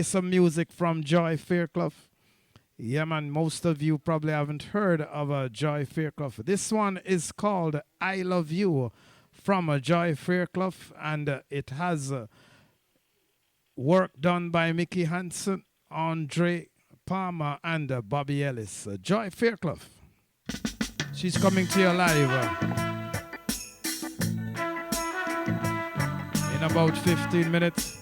Some music from Joy Fairclough. Yeah, man, most of you probably haven't heard of Joy Fairclough. This one is called I Love You from Joy Fairclough, and it has work done by Mickey Hansen, Andre Palmer, and Bobby Ellis. Joy Fairclough. She's coming to you live in about 15 minutes.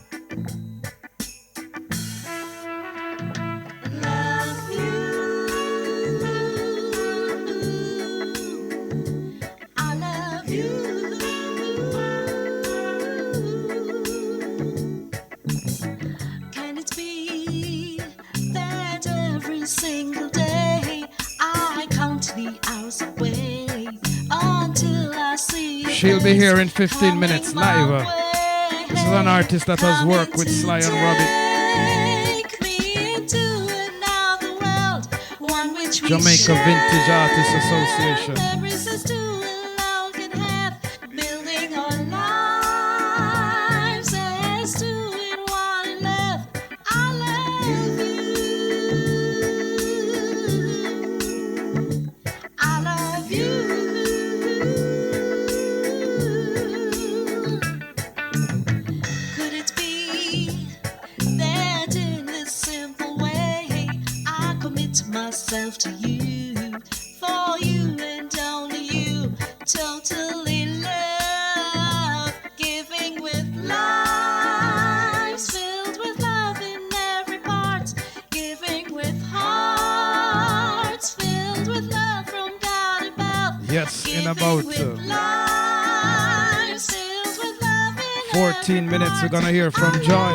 Single day I count the hours away until I see. She'll be here in 15 minutes live. This is an artist that has worked with Sly and Robbie. Jamaica Vintage Artists Association. Myself to you, for you and only you, totally love, giving with lives, filled with love in every part, giving with hearts, filled with love from God above. Yes, in about 14 minutes we're gonna hear from Joy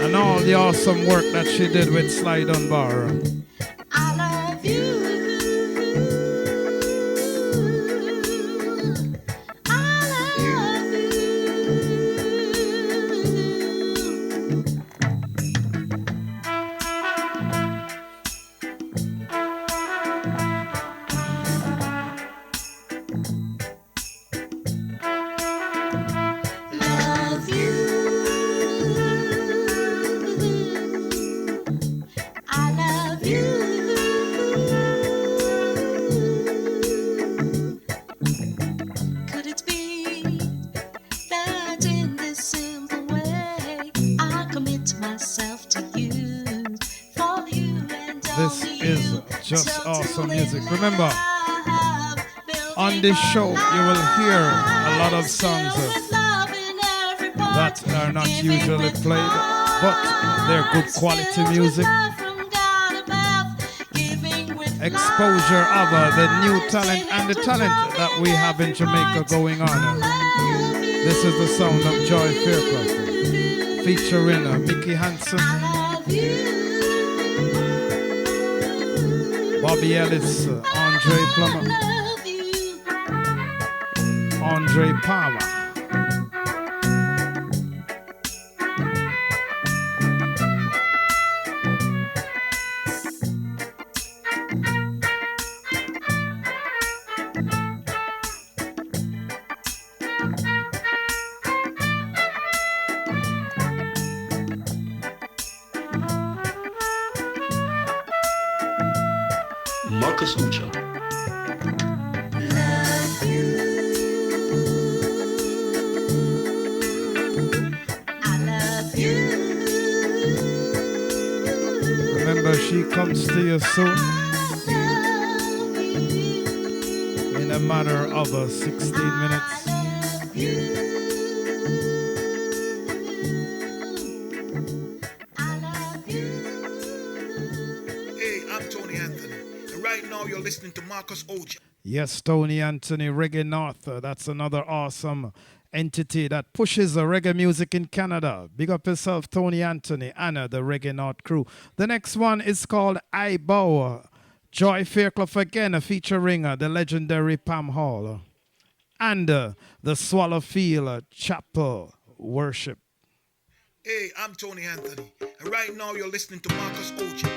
and all the awesome work that she did with Sly Dundar. Just awesome music. Remember, on this show you will hear a lot of songs that are not usually played, but they're good quality music. Exposure of the new talent and the talent that we have in Jamaica going on. This is the sound of Joy Fairclough featuring Mickey Hansen, Bobby Ellis, Andre Plummer, Andre Palmer. Marcus Ucha. Remember, she comes to you soon in a matter of 16 minutes. Listening to Marcus Oja. Yes, Tony Anthony, Reggae North. That's another awesome entity that pushes reggae music in Canada. Big up yourself, Tony Anthony, Anna, the Reggae North crew. The next one is called I Bow. Joy Fairclough again, featuring the legendary Pam Hall and the Swallowfield Chapel Worship. Hey, I'm Tony Anthony, and right now you're listening to Marcus Oja.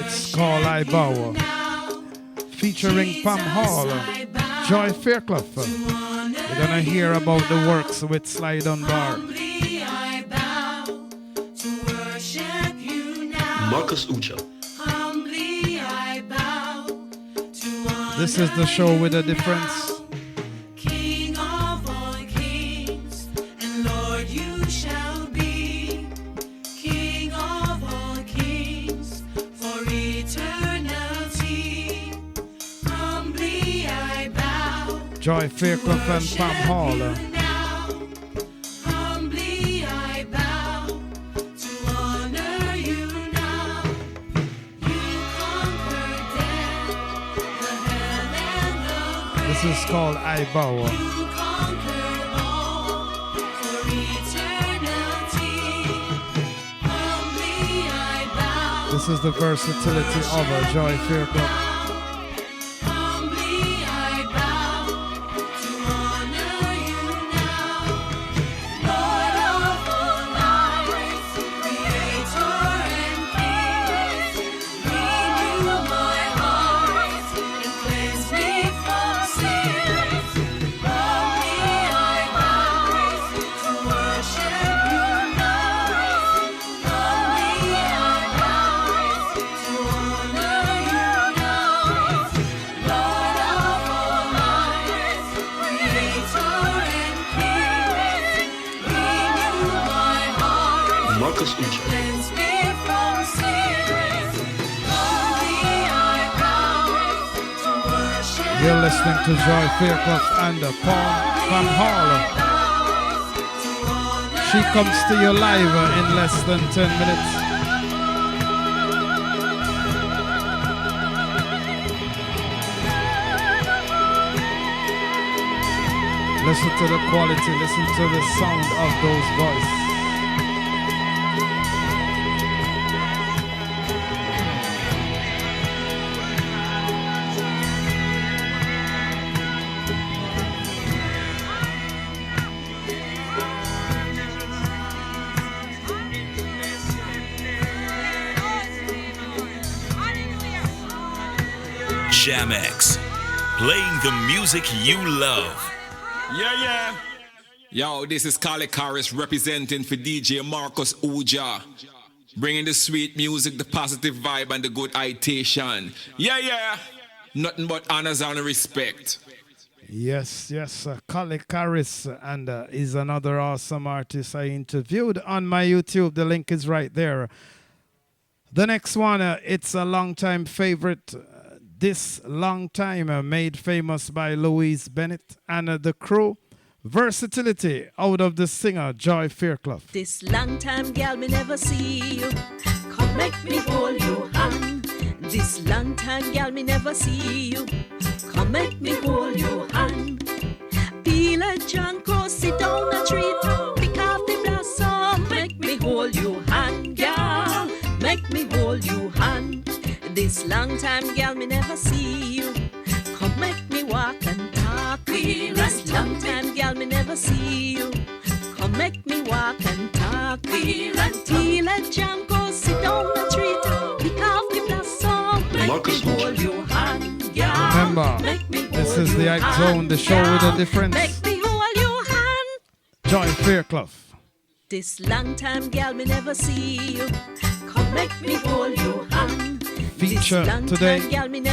It's called I Bow, featuring Pam Hall, Joy Fairclough. We're gonna hear about the works with Sly Dundar. Humbly I bow to worship you now. Marcus Ucha. Humbly I bow to honor This is the show with a difference. King of all kings, and Lord you shall be. King of all kings, for eternity. Humbly I bow. Joy Fairclough and Pam Hall. Humbly I bow to honor you now. You conquered death, the hell and the grave. This is called I Bow. You conquered all for eternity. Humbly I bow. This is the versatility of a Joy Fairclough. Humbly I bow to honor you now. Lord of all life, Creator and King, renew my heart and cleanse me from sin. Humbly I bow to worship you now. Humbly I bow to honor you now. Lord of all life, Creator and King, renew my heart, Marcus Ucha. cleanse me from sin. Humbly I bow to worship. You're listening to Joy Fairclough and Pam Hall. She comes to you live in less than 10 minutes. Listen to the quality, listen to the sound of those voices. Jamex, playing the music you love. Yeah, yeah. Yo, this is Kale Karis representing for DJ Marcus Uja. Bringing the sweet music, the positive vibe, and the good itation. Yeah, yeah. Nothing but honors and respect. Yes, Kale Karis, and is another awesome artist I interviewed on my YouTube. The link is right there. The next one, it's a long-time favorite. This long time made famous by Louise Bennett and the crew. Versatility out of the singer Joy Fairclough. This long time, gal, me never see you. Come make me hold you hand. This long time, gal, me never see you. Come make me hold you hand. Peel a janko, sit down a tree, pick off the blossom. Make me hold you hand, gal. Make me hold you hand. This long time, gal, me never see you. Come make me walk and talk. This long time, gal, me never see you. Come make me walk and talk. Till a janko, sit down a tree, pick off the blossom. Make Marcus me hold you hand, gal. Remember, Make me this hold is the you Ike hand, Zone, the show with a gal. difference. Make me hold you hand. Joy Fairclough. This long time, gal, me never see you. Come make me hold you hand. Feature today,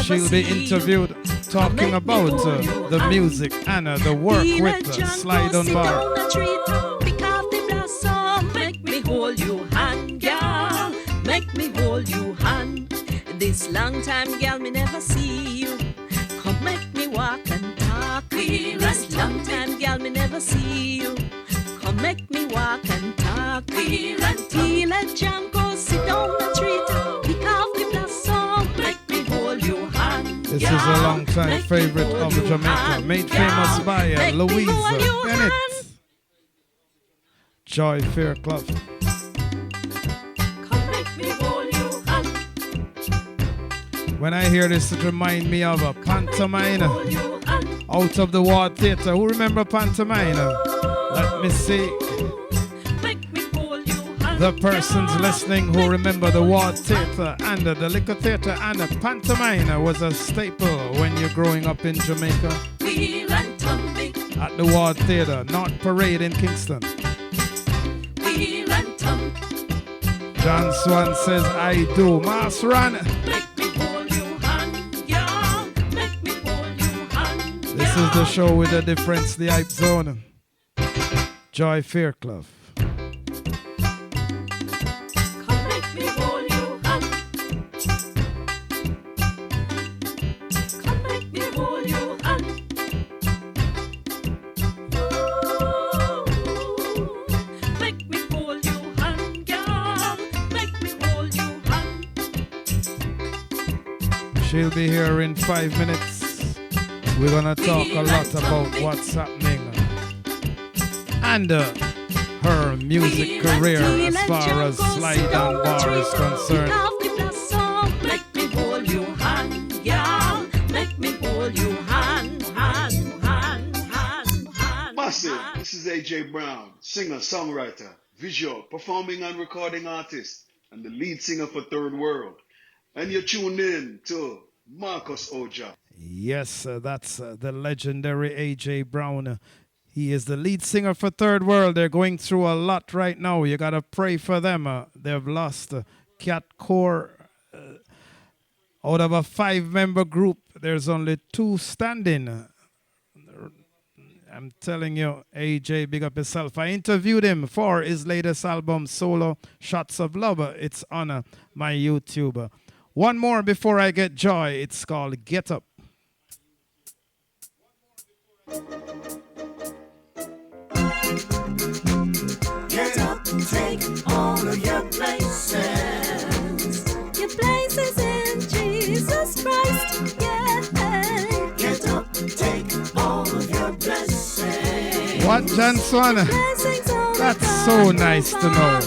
she'll be interviewed talking about the music and the work with Sly Dundar. Pick off the blossom. Make me hold you hand, gal. Make me hold you hand. This long time, gal, me never see you. Come make me walk and talk. This long time, gal, me never see you. Come make me walk and talk. Till a janko, sit down a tree, pick off the blossom. Make me hold you hand. This is a long time favorite of Jamaica, made famous by Louise Bennett. Joy Fairclough. Come make me hold you hand. When I hear this, it reminds me of a pantomime Hold you hand. out of the Ward Theatre. Who remember pantomime? Let me see. Make me hold you hand. The persons listening who remember the Ward Theatre and the Liquor Theatre and the pantomime was a staple when you're growing up in Jamaica. Wheel and tumble, at the Ward Theatre, North Parade in Kingston. Wheel and tum. John Swan says, I do. Mass Run. Make me hold your hand, yeah. Make me hold your hand. This is the show with the difference, the hype zone. Joy Fairclough. Come make me hold your hand. Come make me hold your hand. Ooh, make me hold your hand, girl. Make me hold your hand. She'll be here in 5 minutes. We're gonna talk a lot about what's happening and her music career as far as Sly Dundar is concerned. Make me hold your hand, yeah. Make me hold your hand, hand. Massive, this is AJ Brown, singer, songwriter, visual, performing and recording artist, and the lead singer for Third World. And you're tuned in to Marcus Oja. Yes, that's the legendary AJ Brown. He is the lead singer for Third World. They're going through a lot right now. You got to pray for them. They've lost Cat Core. Out of a 5-member group, there's only 2 standing. I'm telling you, AJ, big up yourself. I interviewed him for his latest album, Solo Shots of Love. It's on my YouTube. One more before I get Joy. It's called Get Up. Get up, take all of your places. Your places in Jesus Christ, yeah. Get up, take all of your blessings. What, John Swan? That's so nice to know.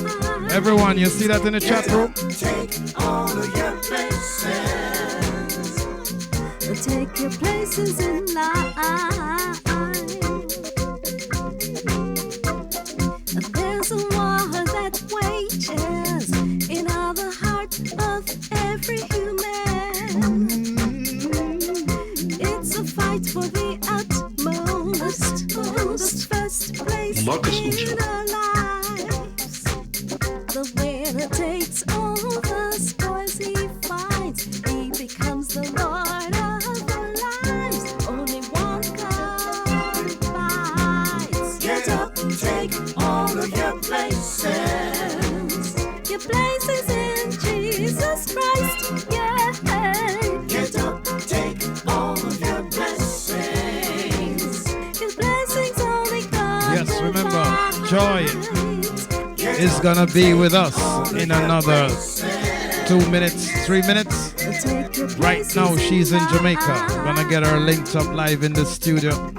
Everyone, you see that in the chat room? Take all of your places. Take your places in life. There's a war that wages in all the heart of every human. It's a fight for the utmost, first place in our lives. The winner takes all the spoils he finds. He becomes the Lord of our lives. Only one God fights. Get up, take all of your places. Your places in Jesus Christ, yeah. Get up, take all of your blessings. Your blessings only God. Yes, remember, Joy is gonna be with us in another 2 minutes, 3 minutes. Right now, she's in Jamaica. Gonna get her linked up live in the studio.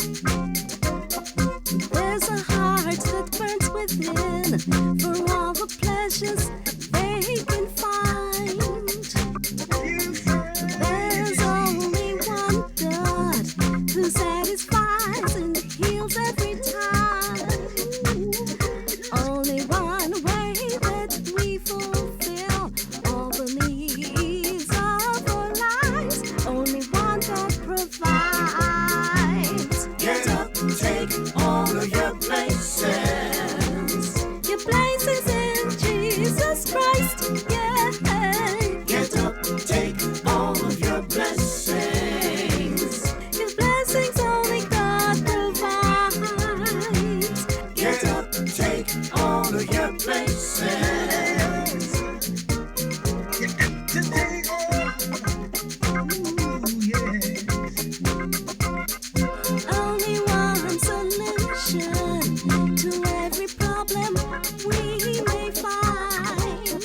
There's a heart that burns within for all the pleasures they can find. There's only one God who satisfies and heals every time. Only one way that we fulfill all the needs of our lives. Only one God provides. Get up, take all of your places. Your places in Jesus Christ, yeah. Get up, take all of your blessings. Your blessings only God provides. Get up, take all of your places. Only one solution to every problem we may find.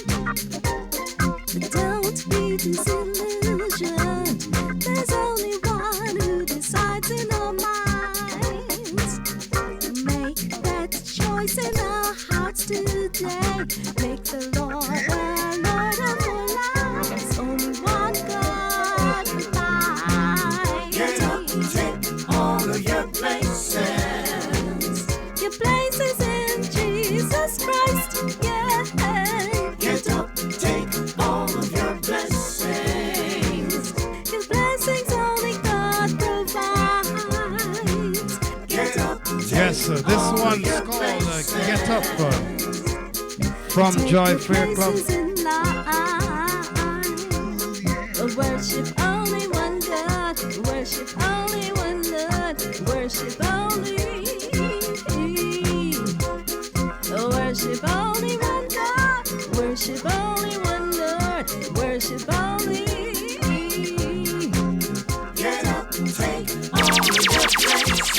Don't be disillusioned. There's only one who decides in our minds. Make that choice in our hearts today. Make the Lord our Lord of our lives. Only one God provides. Get up, take all of your places. Your places in Jesus Christ, yeah. Get up, take all of your blessings. Your blessings only God provides. Get up, This one's called Get Up from Joy Fair Club. Worship only one God, worship only one Lord, worship only. Worship only one God, worship only one Lord, worship only. Get up and take all your places.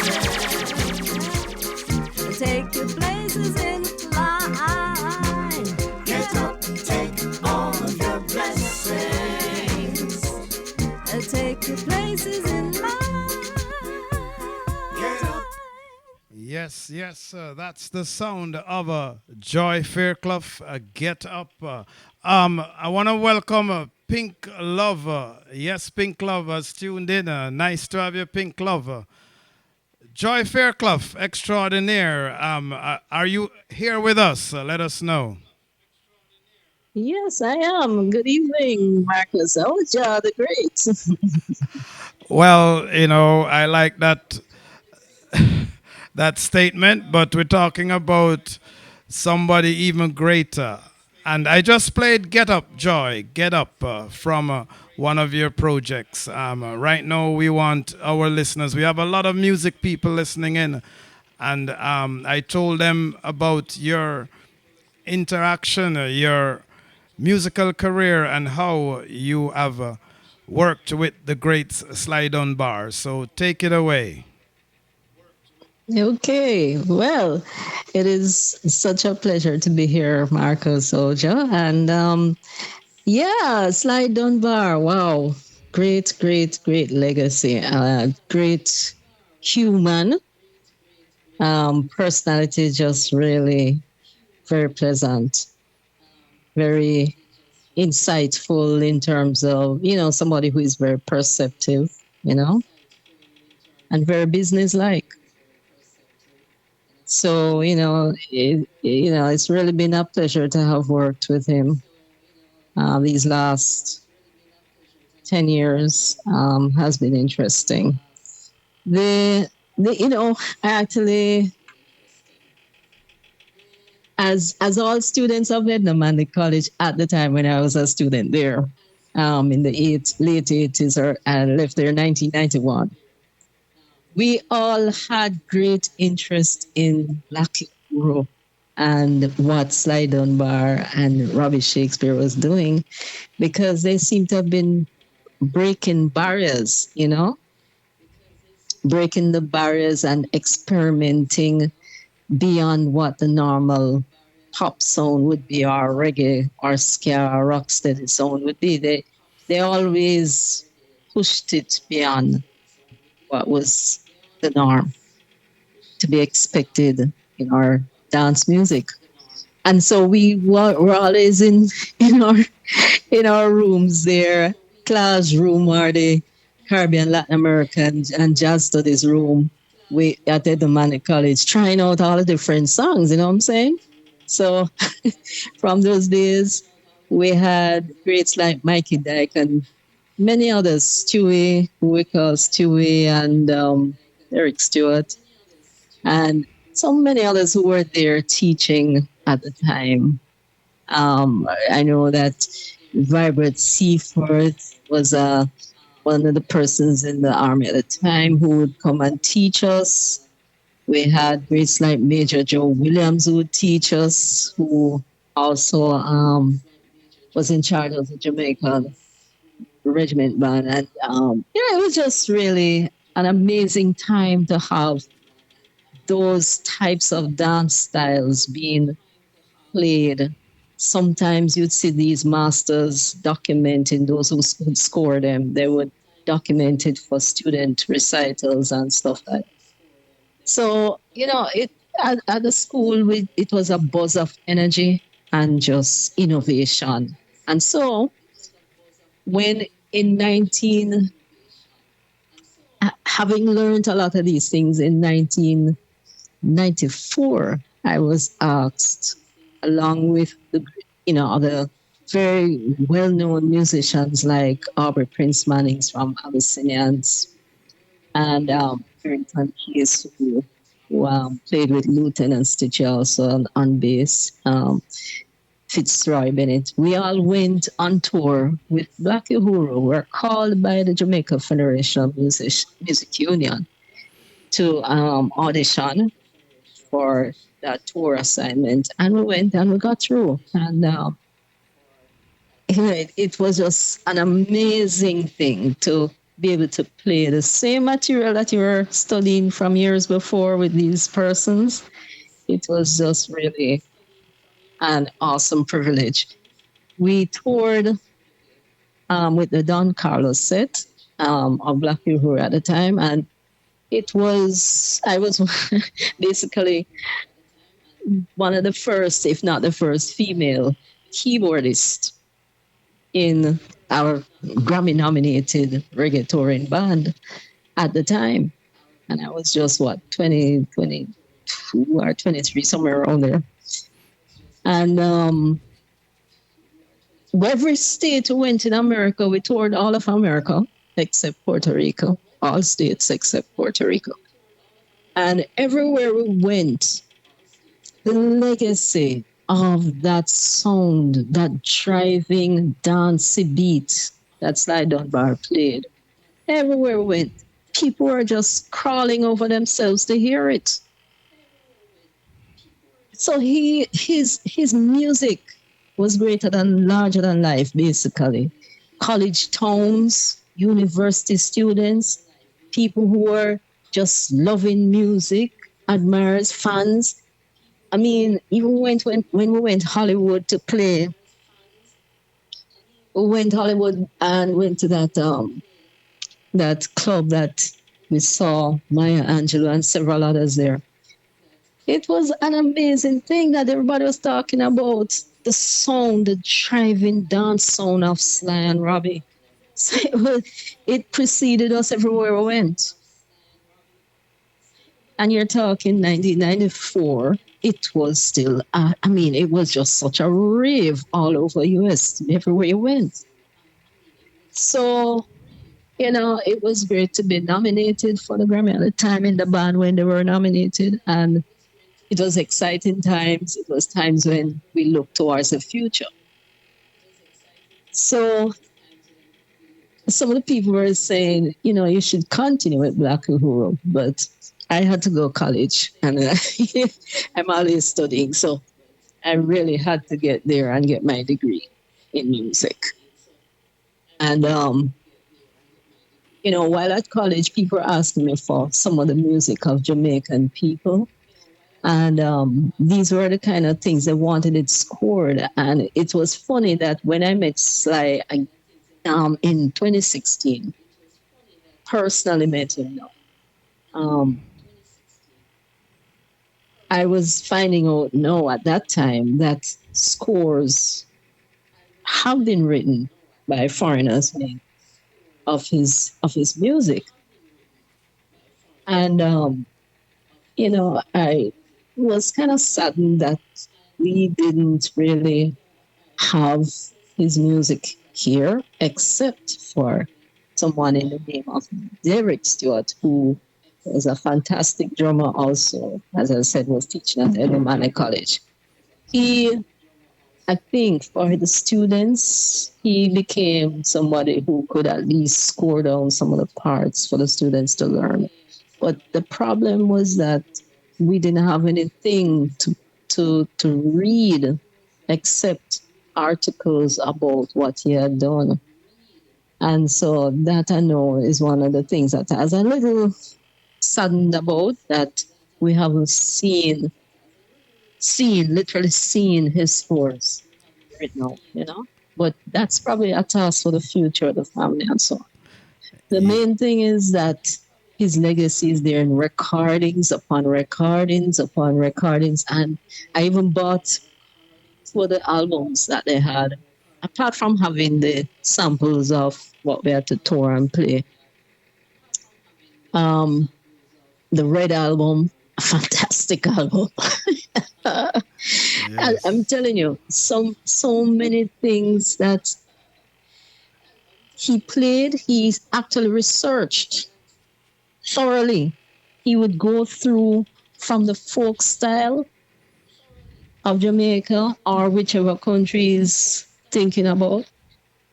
Take your places in line. Get up and take all of your blessings. Take your places in line. Get up. Yes, yes, that's the sound of Joy Fairclough. Get up. I want to welcome Pink Lover. Yes, Pink Love has tuned in. Nice to have you, Pink Lover. Joy Fairclough, extraordinaire. Are you here with us? Let us know. Yes, I am. Good evening, Marcus. Oh, ja, the great. Well, I like that statement, but we're talking about somebody even greater. And I just played Get Up, Joy, Get Up from one of your projects. Right now, we want our listeners, we have a lot of music people listening in. And I told them about your interaction, your musical career, and how you have worked with the great Sly Dunbar. So take it away. Okay, well, it is such a pleasure to be here, Marcus Oja. And yeah, Sly Dunbar, wow, great, great, great legacy. Great human personality, just really very pleasant, very insightful in terms of, somebody who is very perceptive, you know, and very businesslike. So, it's really been a pleasure to have worked with him these last 10 years. Has been interesting. I actually, as all students of Vietnam and the college at the time when I was a student there, in the late 80s, or I left there in 1991, we all had great interest in Black Guru and what Sly Dunbar and Robbie Shakespeare was doing, because they seem to have been breaking barriers, breaking the barriers and experimenting beyond what the normal pop sound would be, or reggae or ska or rocksteady sound would be. They always pushed it beyond what was the norm to be expected in our dance music. And so were always in our in our rooms there, classroom, or the Caribbean, Latin American and jazz studies room, we at Edumani College, trying out all the different songs, you know what I'm saying? So from those days, we had greats like Mikey Dyke and many others, Stewie, who we call Stewie, and Eric Stewart, and so many others who were there teaching at the time. I know that Vibert Seaforth was one of the persons in the army at the time who would come and teach us. We had greats like Major Joe Williams who would teach us, who also was in charge of the Jamaican regiment band. And it was just really an amazing time to have those types of dance styles being played. Sometimes you'd see these masters documenting those who would score them. They would document it for student recitals and stuff like that. So, at the school, it was a buzz of energy and just innovation. And so when in having learned a lot of these things in 1994, I was asked, along with the other very well-known musicians like Aubrey Prince Mannings from Abyssinians and Barrington Case, who who played with Lieutenant Stitch also on bass, Fitzroy Bennett. We all went on tour with Black Uhuru. We're called by the Jamaica Federation of Music Union to audition for that tour assignment. And we went and we got through. And it was just an amazing thing to be able to play the same material that you were studying from years before with these persons. It was just really an awesome privilege. We toured with the Don Carlos set of Black Uhuru at the time, and I was basically one of the first, if not the first, female keyboardist in our Grammy-nominated reggae touring band at the time. And I was just, 22 or 23, somewhere around there. And every state we went in America, we toured all of America except Puerto Rico, all states except Puerto Rico. And everywhere we went, the legacy of that sound, that driving dancey beat that Sly Dundar played, everywhere we went, people were just crawling over themselves to hear it. So his music was larger than life, basically. College towns, university students, people who were just loving music, admirers, fans. I mean, even when we went Hollywood to play, we went Hollywood and went to that club that we saw Maya Angelou and several others there. It was an amazing thing that everybody was talking about, the sound, the driving dance sound of Sly and Robbie. So it preceded us everywhere we went. And you're talking 1994, it was still, it was just such a rave all over US, everywhere you went. So, it was great to be nominated for the Grammy at the time in the band when they were nominated. And it was exciting times. It was times when we looked towards the future. So some of the people were saying, you should continue with Black Uhuru, but I had to go to college and I'm always studying. So I really had to get there and get my degree in music. And, while at college, people were asking me for some of the music of Jamaican people. And these were the kind of things they wanted it scored. And it was funny that when I met Sly in 2016, personally met him now, I was finding out at that time that scores have been written by foreigners of his music. And, I was kind of saddened that we didn't really have his music here, except for someone in the name of Derek Stewart, who was a fantastic drummer also, as I said, was teaching at Edumane College. I think for the students, he became somebody who could at least score down some of the parts for the students to learn. But the problem was that we didn't have anything to read except articles about what he had done. And so that I know is one of the things that I was a little saddened about, that we haven't literally seen his scores written out, But that's probably a task for the future of the family and so on. The main thing is that his legacy is there in recordings upon recordings upon recordings. And I even bought for the albums that they had, apart from having the samples of what we had to tour and play. The Red album, a fantastic album. Yes. I'm telling you, so many things that he played, he actually researched thoroughly. He would go through from the folk style of Jamaica or whichever country he's thinking about.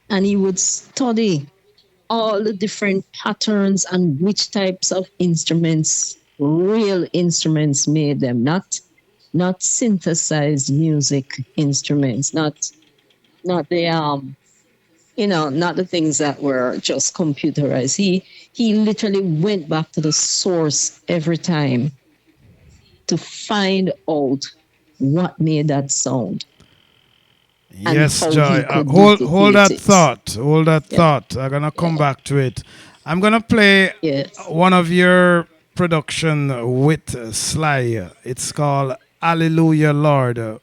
And he would study all the different patterns and which types of instruments, real instruments made them, not synthesized music instruments, not the not the things that were just computerized. He literally went back to the source every time to find out what made that sound and Yes, how Joy. he could Hold duplicate that it. thought. Hold that Yeah, thought. I'm gonna come yeah, back to it. I'm gonna play yes. one of your production with Sly. It's called Hallelujah, Lord.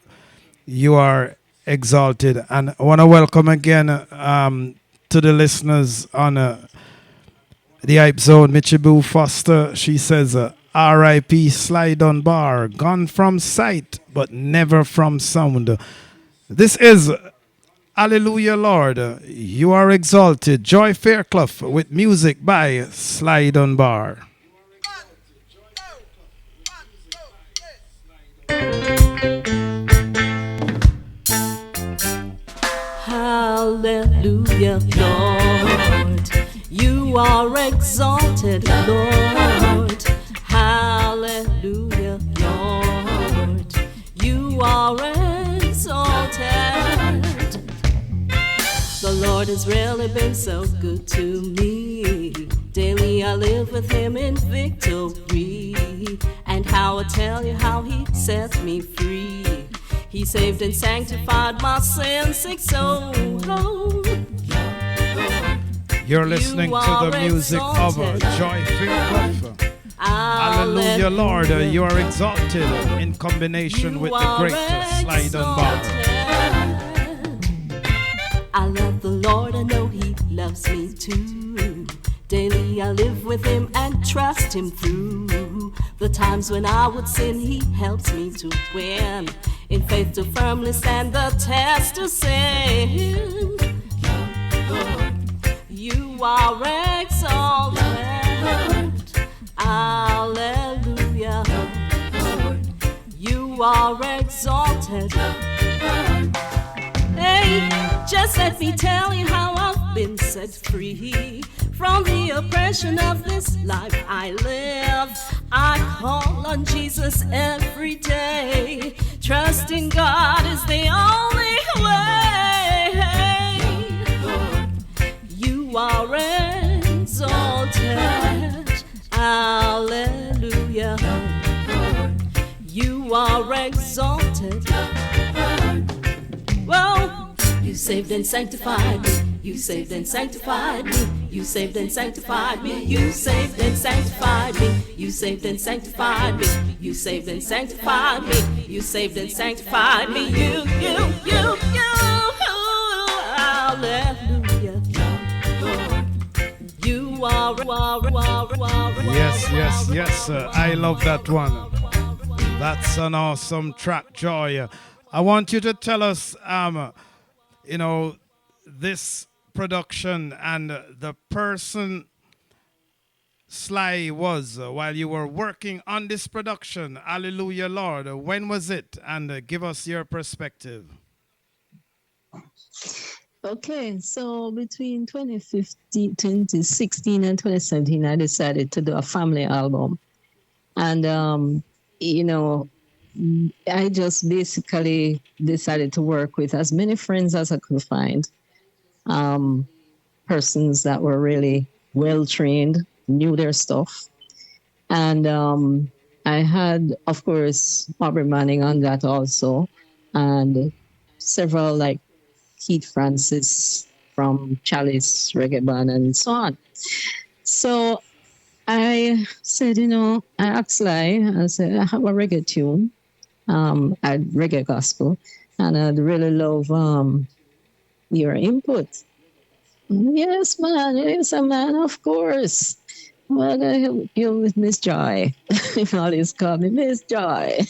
You are exalted, and I want to welcome again to the listeners on the Hype Zone. Michibu Foster. She says, "R.I.P. Sly Dunbar, gone from sight but never from sound." This is Hallelujah, Lord. You are exalted. Joy Fairclough with music by Sly Dunbar. Hallelujah, Lord. You are exalted, Lord. Hallelujah, Lord. You are exalted. The Lord has really been so good to me. Daily I live with Him in victory. And how I tell you how He sets me free. He saved and sanctified my sin-sick soul. You're listening to the music of Joy Fairclough. Hallelujah, Lord. You are exalted in combination with the great Sly Dunbar. I love the Lord, I know He loves me too. Daily I live with Him and trust Him through the times when I would sin. He helps me to win, in faith to firmly stand the test to sin. You are exalted. Hallelujah. You are exalted. Hey, just let me tell you how I've been set free from the oppression of this life I live. I call on Jesus every day. Trusting God is the only way. You are exalted. Hallelujah. You are exalted. Whoa. You saved and sanctified me. You saved and sanctified me. You saved and sanctified me. You saved and sanctified me. You saved and sanctified me. You saved and sanctified me. You saved and sanctified me. You. Hallelujah. You are. Yes. I love that one. That's an awesome track, Joy. I want you to tell us, this production and the person Sly was while you were working on this production. Hallelujah, Lord. When was it? And give us your perspective. Okay, so between 2015, 2016 and 2017, I decided to do a family album. And, I just basically decided to work with as many friends as I could find. Persons that were really well trained, knew their stuff. And I had, of course, Barbara Manning on that also, and several like Keith Francis from Chalice Reggae Band and so on. So I said, I asked Sly, I said, I have a reggae tune, a reggae gospel, and I'd really love your input. Yes, man, of course. Well, you with Miss Joy. Always call me Miss Joy.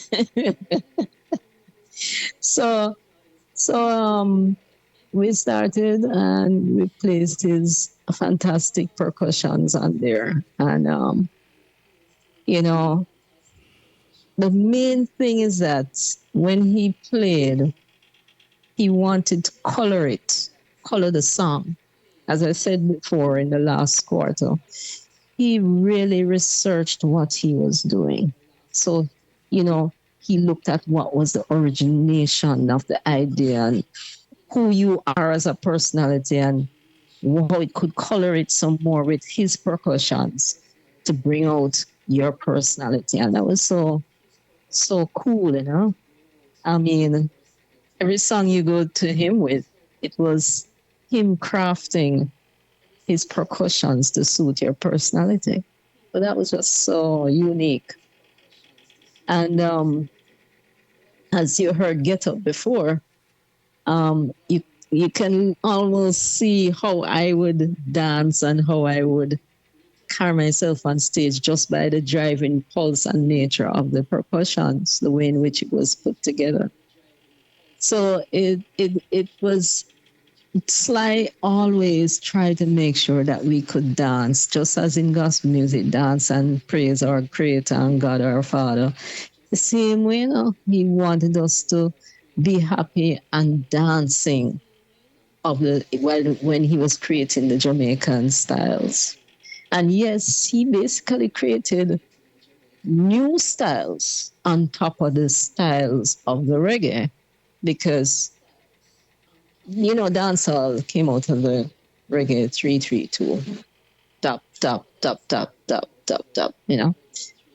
So we started and we placed his fantastic percussions on there. And, the main thing is that when he played, he wanted to color the song. As I said before in the last quarter, he really researched what he was doing. So, he looked at what was the origination of the idea and who you are as a personality and how it could color it some more with his percussions to bring out your personality. And that was so cool. I mean, every song you go to him with, it was him crafting his percussions to suit your personality. But that was just so unique. And as you heard Get Up before, you can almost see how I would dance and how I would carry myself on stage just by the driving pulse and nature of the percussions, the way in which it was put together. So it was Sly always tried to make sure that we could dance, just as in gospel music, dance and praise our Creator and God our Father. The same way, he wanted us to be happy and dancing when he was creating the Jamaican styles. And yes, he basically created new styles on top of the styles of the reggae because dancehall came out of the reggae 332. Tap, tap, tap, tap, tap, tap, tap.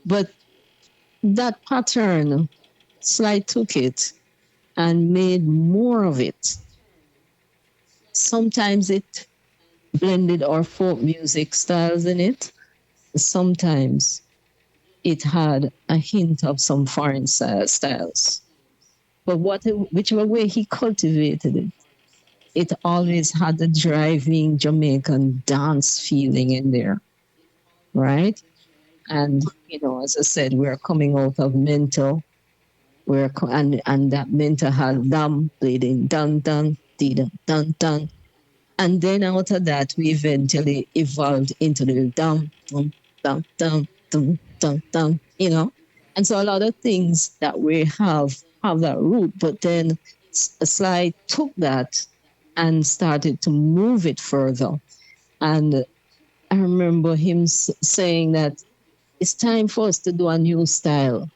But that pattern, Sly took it and made more of it. Sometimes it blended our folk music styles in it. Sometimes it had a hint of some foreign styles. But whichever way he cultivated it, it always had the driving Jamaican dance feeling in there, right? And, as I said, we're coming out of mental. And that mental had dum, bleeding, dun, dun, dun, dun, dun. And then out of that, we eventually evolved into the dum, dum, dum, dum, dum, dum, dum, And so a lot of things that we have that root, but then Sly took that and started to move it further. And I remember him saying that it's time for us to do a new style.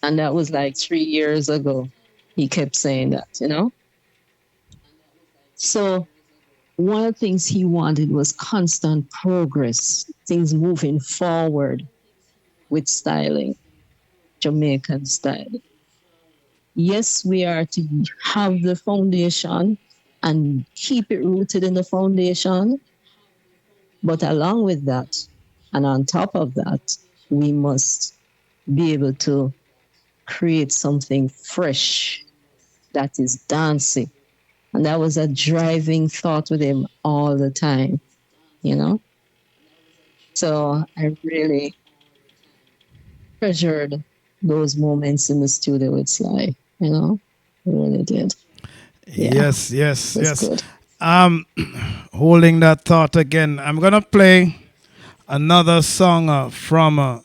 And that was like 3 years ago. He kept saying that. So one of the things he wanted was constant progress, things moving forward with styling, Jamaican style. Yes, we are to have the foundation and keep it rooted in the foundation. But along with that, and on top of that, we must be able to create something fresh that is dancing. And that was a driving thought with him all the time, So I really treasured those moments in the studio with Sly, I really did. Yeah, Yes. good. Holding that thought again, I'm going to play another song from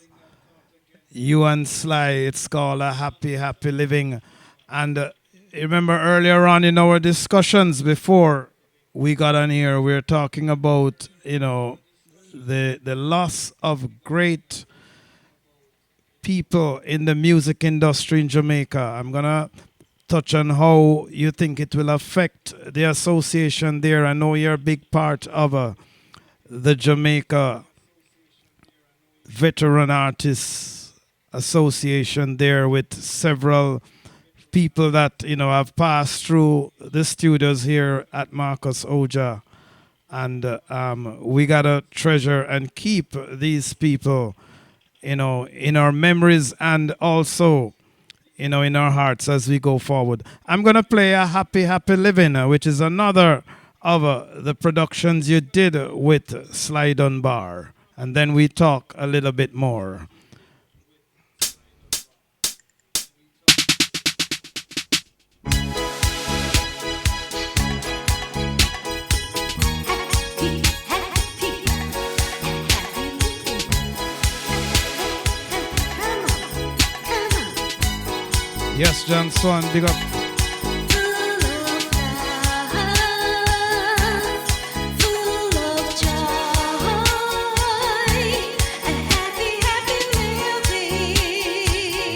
you and Sly. It's called A Happy, Happy Living. And remember earlier on in our discussions before we got on here, we were talking about, the loss of great people in the music industry in Jamaica. I'm going to touch on how you think it will affect the association there. I know you're a big part of the Jamaica Veteran Artists Association there with several people that, have passed through the studios here at Marcus Oja. And we got to treasure and keep these people, in our memories and also, in our hearts as we go forward. I'm going to play A Happy, Happy Living, which is another of the productions you did with Sly Dunbar. And then we talk a little bit more. Yes, John Swan, big up.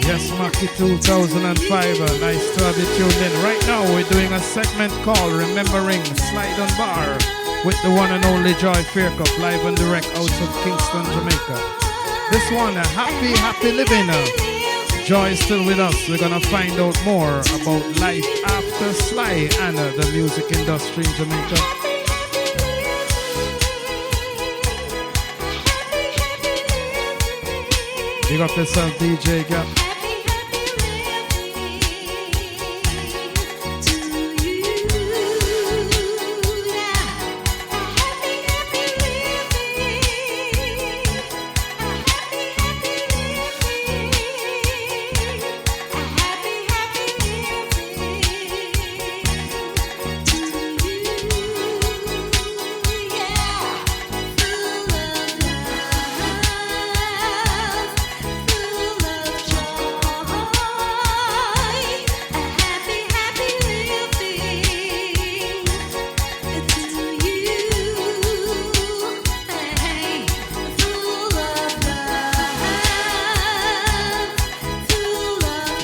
Yes, Maki 2005. Nice to have you tuned in. Right now, we're doing a segment called Remembering Sly Dundar with the one and only Joy Faircup, live and direct out of Kingston, Jamaica. This one, Happy, Happy Living. Joy is still with us. We're going to find out more about life after Sly and the music industry in Jamaica. Big up yourself, DJ Gap.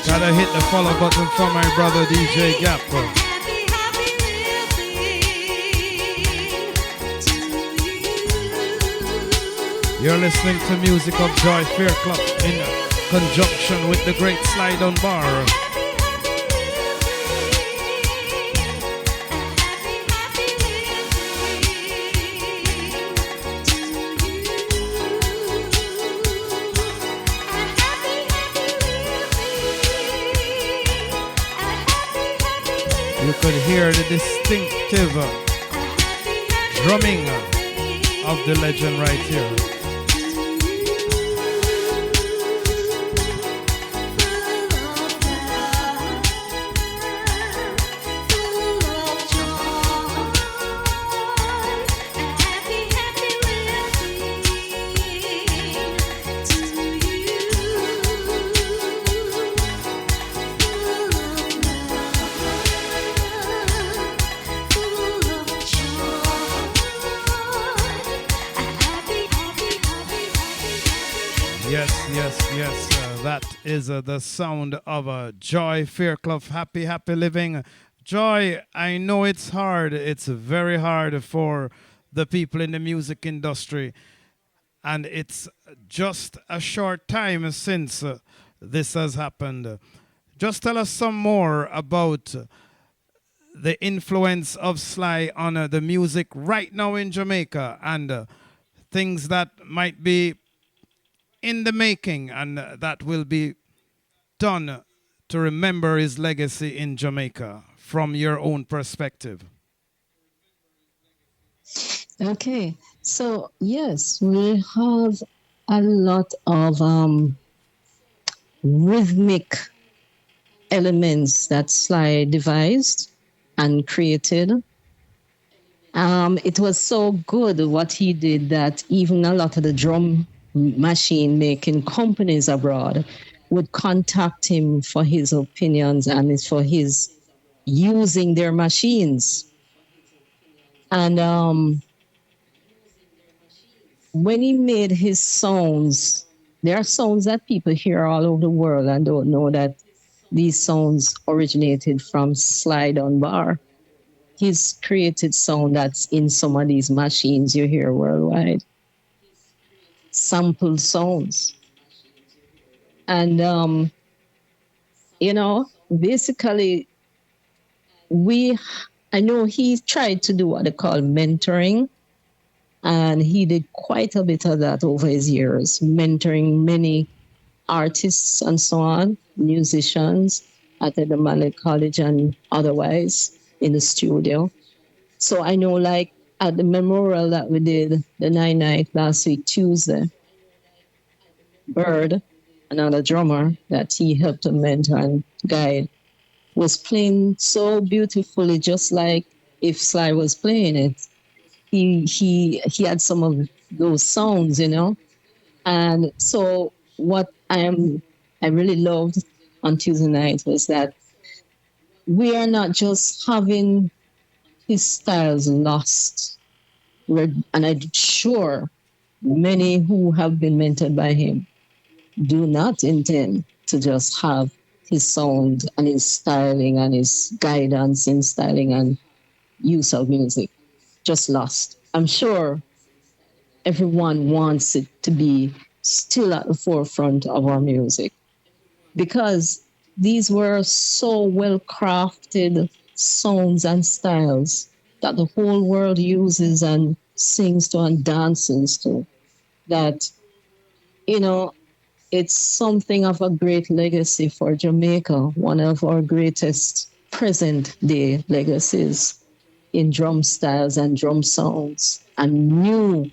Gotta hit the follow button for my brother DJ Gap. You're listening to music of Joy Fairclough in conjunction with the great Sly Dundar. You could hear the distinctive drumming of the legend right here. Yes, that is the sound of Joy Fairclough. Happy, happy living. Joy, I know it's hard. It's very hard for the people in the music industry. And it's just a short time since this has happened. Just tell us some more about the influence of Sly on the music right now in Jamaica and things that might be in the making and that will be done to remember his legacy in Jamaica from your own perspective. Okay, so yes, we have a lot of rhythmic elements that Sly devised and created. It was so good what he did that even a lot of the drum machine making companies abroad would contact him for his opinions and for his using their machines. And when he made his sounds, there are sounds that people hear all over the world and don't know that these sounds originated from Sly Dunbar. He's created sound that's in some of these machines you hear worldwide. Sample sounds. And, basically, I know he tried to do what they call mentoring, and he did quite a bit of that over his years, mentoring many artists and so on, musicians at the Mallet College and otherwise in the studio. So I know, like, at the memorial that we did the night last week, Tuesday, Bird, another drummer that he helped to mentor and guide, was playing so beautifully, just like if Sly was playing it. He had some of those sounds, And so what I really loved on Tuesday night was that we are not just having his styles lost. And I'm sure many who have been mentored by him do not intend to just have his sound and his styling and his guidance in styling and use of music just lost. I'm sure everyone wants it to be still at the forefront of our music because these were so well crafted sounds and styles that the whole world uses and sings to and dances to. That, you know, it's something of a great legacy for Jamaica, one of our greatest present day legacies in drum styles and drum sounds and new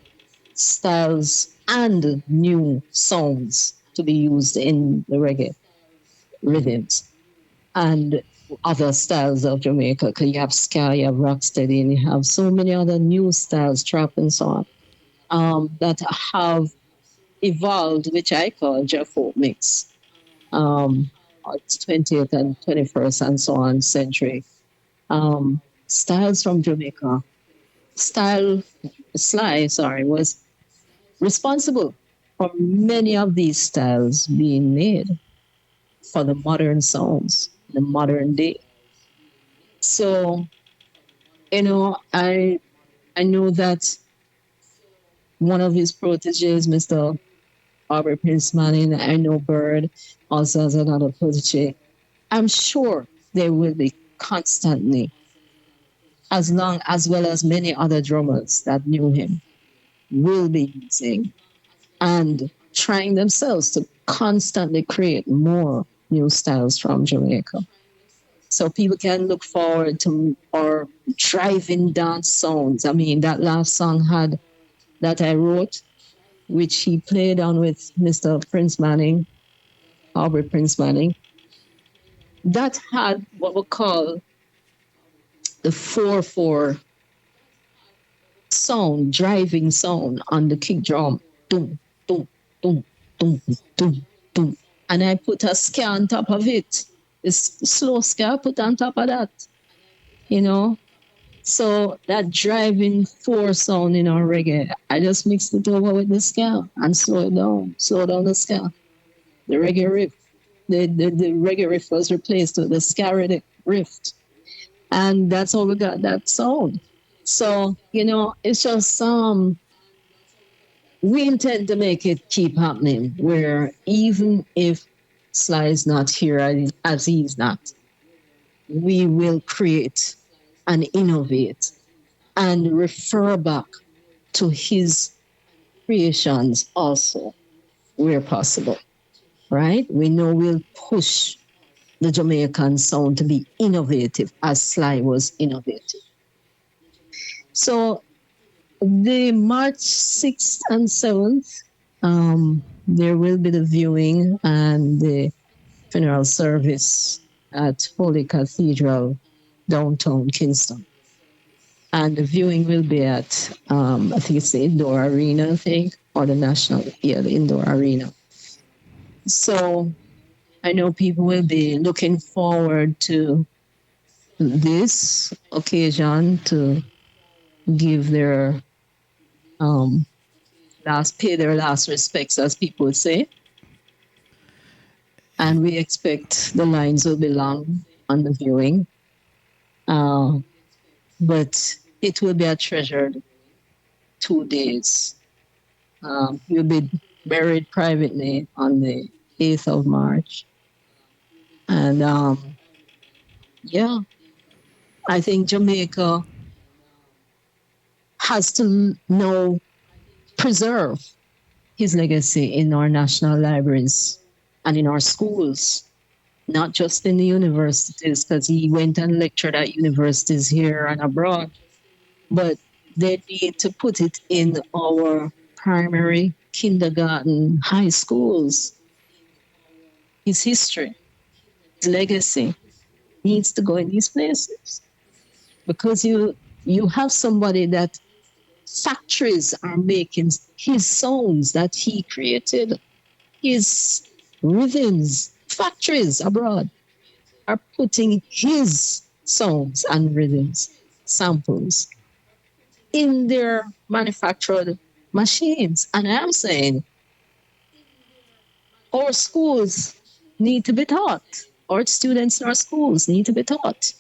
styles and new songs to be used in the reggae rhythms and other styles of Jamaica. Because you have ska, you have rocksteady, and you have so many other new styles, trap and so on, that have evolved, which I call Jeff Folk mix. It's 20th and 21st and so on century. Styles from Jamaica. Sly, was responsible for many of these styles being made for the modern sounds, the modern day. So, I know that one of his proteges, Mr. Albert Prince Manning, I know Bird also has another protege. I'm sure there will be constantly, as well as many other drummers that knew him, will be using and trying themselves to constantly create more new styles from Jamaica. So people can look forward to our driving dance sounds. I mean, that last song that I wrote, which he played on with Mr. Prince Manning, Albert Prince Manning, that had what we call the 4/4 sound, driving sound on the kick drum. Boom, boom, boom, boom, boom, boom. And I put a scare on top of it. It's slow scare put on top of that. So that driving 4 sound in our reggae, I just mixed it over with the scale and slow down the scale. The reggae riff, the reggae riff was replaced with the scare riff. And that's how we got that sound. So, it's just, we intend to make it keep happening where even if Sly is not here as he's not, we will create and innovate and refer back to his creations also where possible, right? We know we'll push the Jamaican sound to be innovative as Sly was innovative. So the March 6th and 7th, there will be the viewing and the funeral service at Holy Cathedral, downtown Kingston. And the viewing will be at, I think it's the indoor arena, or the indoor arena. So I know people will be looking forward to this occasion to give their pay their last respects, as people would say. And we expect the lines will be long on the viewing. But it will be a treasured 2 days. He'll be buried privately on the 8th of March. And I think Jamaica has to now preserve his legacy in our national libraries and in our schools, not just in the universities, because he went and lectured at universities here and abroad, but they need to put it in our primary, kindergarten, high schools. His history, his legacy needs to go in these places, because you have somebody that factories are making his songs that he created, his rhythms, factories abroad are putting his songs and rhythms, samples in their manufactured machines. And I'm saying our schools need to be taught, our students in our schools need to be taught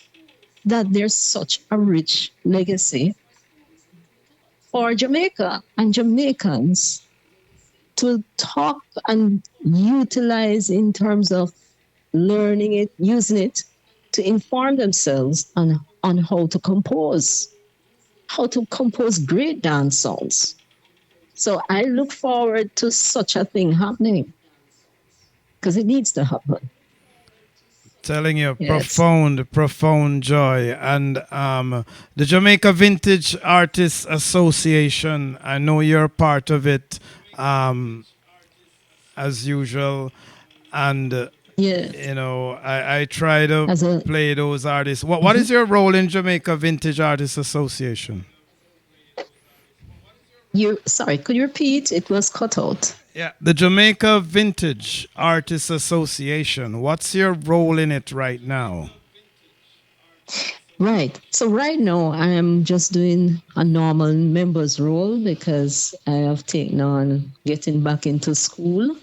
that there's such a rich legacy for Jamaica and Jamaicans to talk and utilize in terms of learning it, using it to inform themselves on how to compose great dance songs. So I look forward to such a thing happening because it needs to happen. Telling you, Yes. profound joy. And the Jamaica Vintage Artists Association, I know you're part of it, um, as usual. And, Yeah. I try to As a play those artists. What is your role in Jamaica Vintage Artists Association? you sorry, could you repeat? It was cut out. Yeah, the Jamaica Vintage Artists Association. What's your role in it right now? Right. So right now I am just doing a normal member's role because I have taken on getting back into school.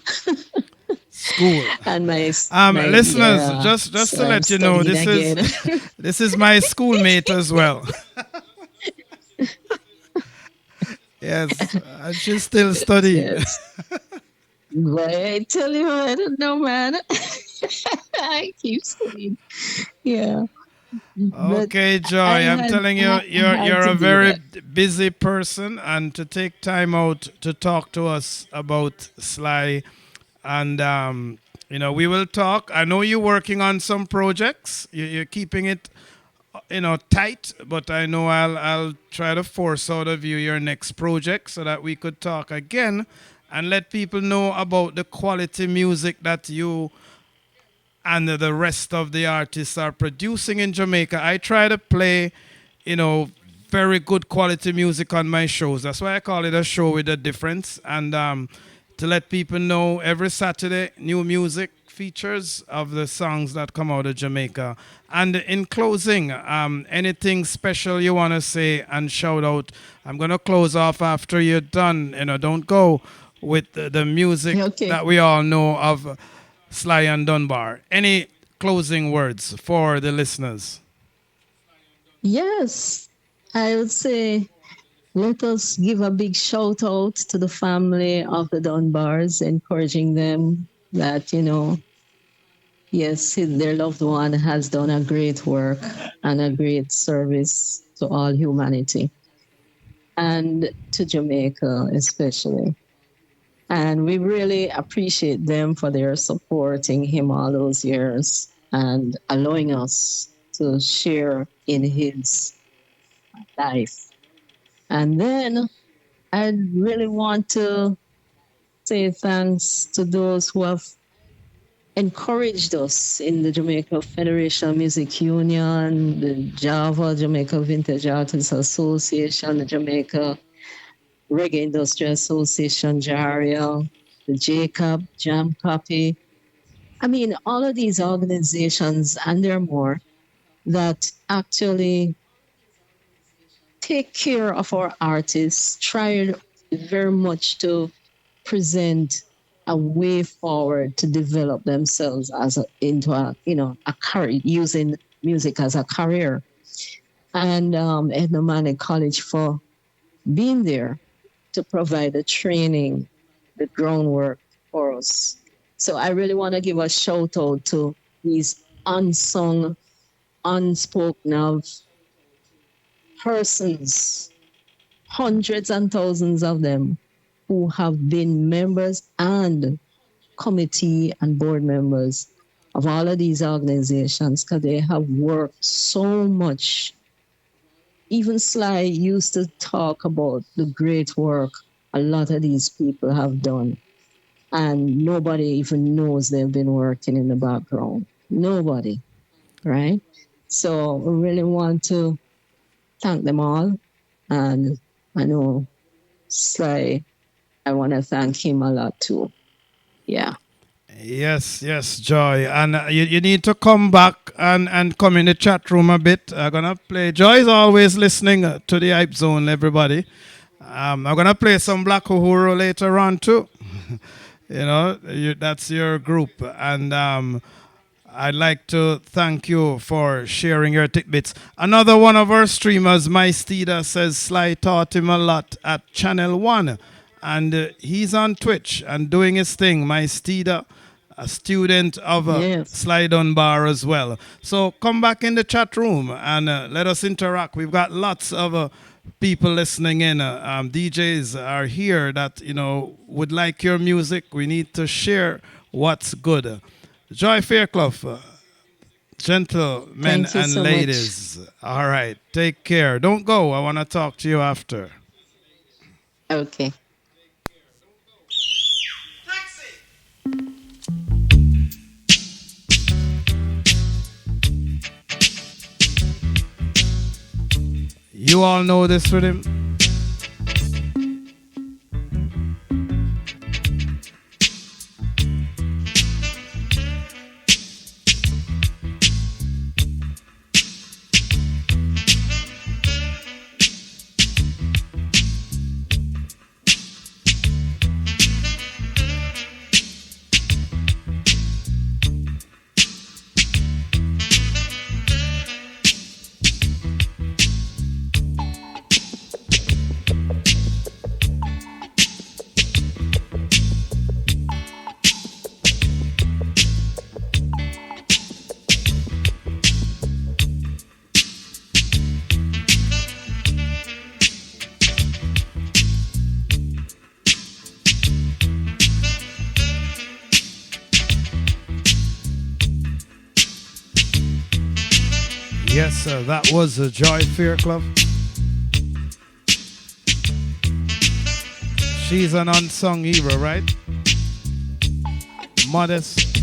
School. And Listeners, yeah. just So to I'm let you know, studying this is again. this is my schoolmate as well. Yes, and she's still studying. Yes. But I tell you, I don't know, man. I keep studying. Yeah. But Okay, I Joy, I'm had telling you, I had you're to a do very that. busy person, and to take time out to talk to us about Sly, and we will talk. I know you're working on some projects. You're keeping it, tight, but I know I'll try to force out of you your next project so that we could talk again and let people know about the quality music that you and the rest of the artists are producing in Jamaica. I try to play, you know, very good quality music on my shows. That's why I call it a show with a difference. And to let people know every Saturday, new music features of the songs that come out of Jamaica. And in closing, anything special you want to say and shout out? I'm going to close off after you're done. Don't go with the music Okay. that we all know of Sly and Dunbar. Any closing words for the listeners? Yes. I would say let us give a big shout out to the family of the Dunbars, encouraging them that, yes, their loved one has done a great work and a great service to all humanity and to Jamaica especially. And we really appreciate them for their supporting him all those years and allowing us to share in his life. And then I really want to say thanks to those who have encouraged us in the Jamaica Federation Music Union, the Java Jamaica Vintage Artists Association, the Jamaica Reggae Industry Association, JARIA, the Jacob Jam Copy. I mean, all of these organizations, and there are more, that actually take care of our artists, try very much to present a way forward to develop themselves into a career, using music as a career. And Edna Manning College for being there to provide the training, the groundwork for us. So I really want to give a shout out to these unsung, unspoken of persons, hundreds and thousands of them who have been members and committee and board members of all of these organizations because they have worked so much. Even Sly used to talk about the great work a lot of these people have done. And nobody even knows they've been working in the background. Nobody, right? So we really want to thank them all. And I know Sly, I want to thank him a lot too. Yeah. Yes, yes, Joy. And you need to come back and come in the chat room a bit. I'm going to play. Joy is always listening to the Hype Zone, everybody. I'm going to play some Black Uhuru later on, too. That's your group. And I'd like to thank you for sharing your tidbits. Another one of our streamers, My Steeda, says Sly taught him a lot at Channel 1. And he's on Twitch and doing his thing. My Steeda, a student of Yes. Sly Dunbar as well. So come back in the chat room and let us interact. We've got lots of people listening in. DJs are here that, would like your music. We need to share what's good. Joy Fairclough, gentlemen Thank you and so ladies. All right, take care. Don't go. I want to talk to you after. Okay. You all know this rhythm? Yes, sir. That was a Joy Fairclough. She's an unsung hero, right? Modest.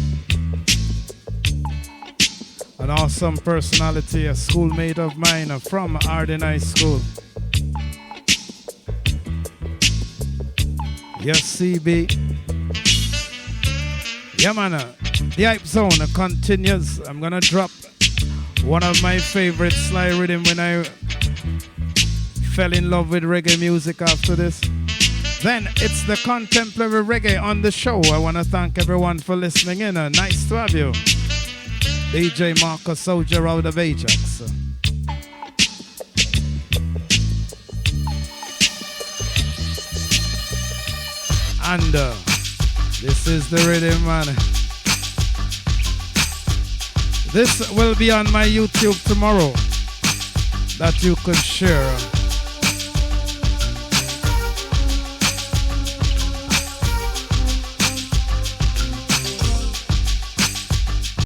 An awesome personality, a schoolmate of mine from Arden High School. Yes, CB. Yeah, man. The Hype Zone continues. I'm going to drop one of my favorite Sly rhythm when I fell in love with reggae music after this. Then it's the contemporary reggae on the show. I want to thank everyone for listening in. Nice to have you. DJ Marcus, soldier out of Ajax. And this is the rhythm, man. This will be on my YouTube tomorrow that you could share.